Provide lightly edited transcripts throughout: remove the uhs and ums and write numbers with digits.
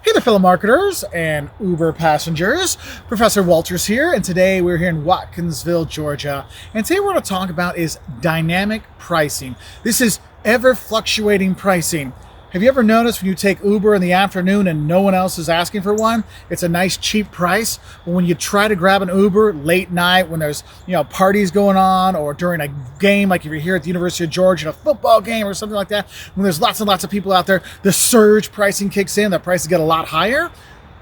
Hey there, fellow marketers and Uber passengers. Professor Wolters here, and today we're here in Watkinsville, Georgia. And today we're going to talk about is dynamic pricing. This is ever fluctuating pricing. Have you ever noticed when you take Uber in the afternoon and no one else is asking for one, it's a nice cheap price? But when you try to grab an Uber late night when there's parties going on, or during a game like if you're here at the University of Georgia, a football game or something like that, when there's lots and lots of people out there, the surge pricing kicks in, the prices get a lot higher.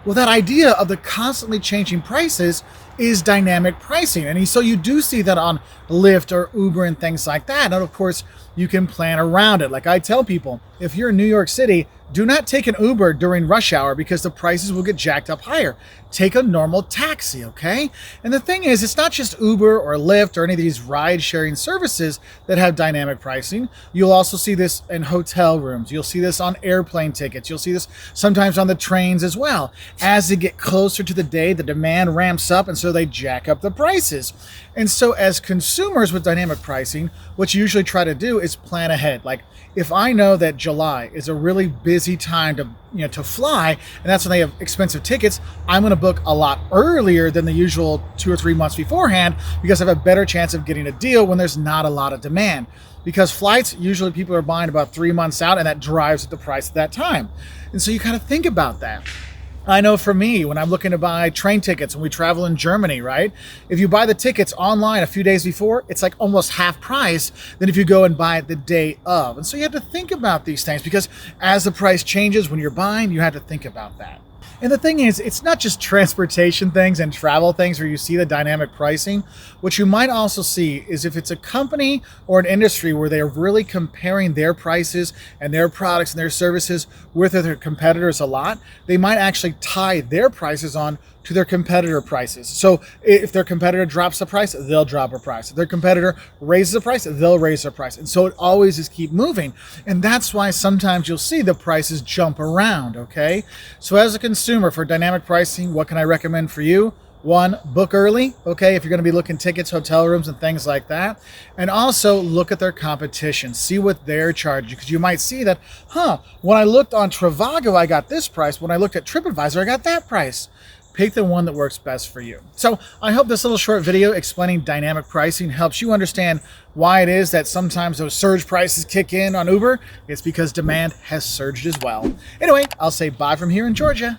Well, that idea of the constantly changing prices is dynamic pricing. And so you do see that on Lyft or Uber and things like that. And of course, you can plan around it. Like I tell people, if you're in New York City, do not take an Uber during rush hour because the prices will get jacked up higher. Take a normal taxi, okay? And the thing is, it's not just Uber or Lyft or any of these ride-sharing services that have dynamic pricing. You'll also see this in hotel rooms. You'll see this on airplane tickets. You'll see this sometimes on the trains as well. As they get closer to the day, the demand ramps up, and so they jack up the prices. And so as consumers with dynamic pricing, what you usually try to do is plan ahead. Like, if I know that July is a really busy time to fly, and that's when they have expensive tickets, I'm going to book a lot earlier than the usual 2 or 3 months beforehand because I have a better chance of getting a deal when there's not a lot of demand. Because flights, usually people are buying about 3 months out, and that drives the price at that time. And so you kind of think about that. I know for me, when I'm looking to buy train tickets when we travel in Germany, right? If you buy the tickets online a few days before, it's like almost half price than if you go and buy it the day of. And so you have to think about these things because as the price changes when you're buying, you have to think about that. And the thing is, it's not just transportation things and travel things where you see the dynamic pricing. What you might also see is if it's a company or an industry where they're really comparing their prices and their products and their services with their competitors a lot, they might actually tie their prices on to their competitor prices. So if their competitor drops the price, they'll drop a price. If their competitor raises the price, they'll raise their price. And so it always is keep moving. And that's why sometimes you'll see the prices jump around, okay? So as a consumer for dynamic pricing, what can I recommend for you? One, book early, okay, if you're going to be looking tickets, hotel rooms, and things like that. And also look at their competition, see what they're charging, because you might see that, when I looked on Trivago, I got this price. When I looked at TripAdvisor, I got that price. Pick the one that works best for you. So I hope this little short video explaining dynamic pricing helps you understand why it is that sometimes those surge prices kick in on Uber. It's because demand has surged as well. Anyway, I'll say bye from here in Georgia.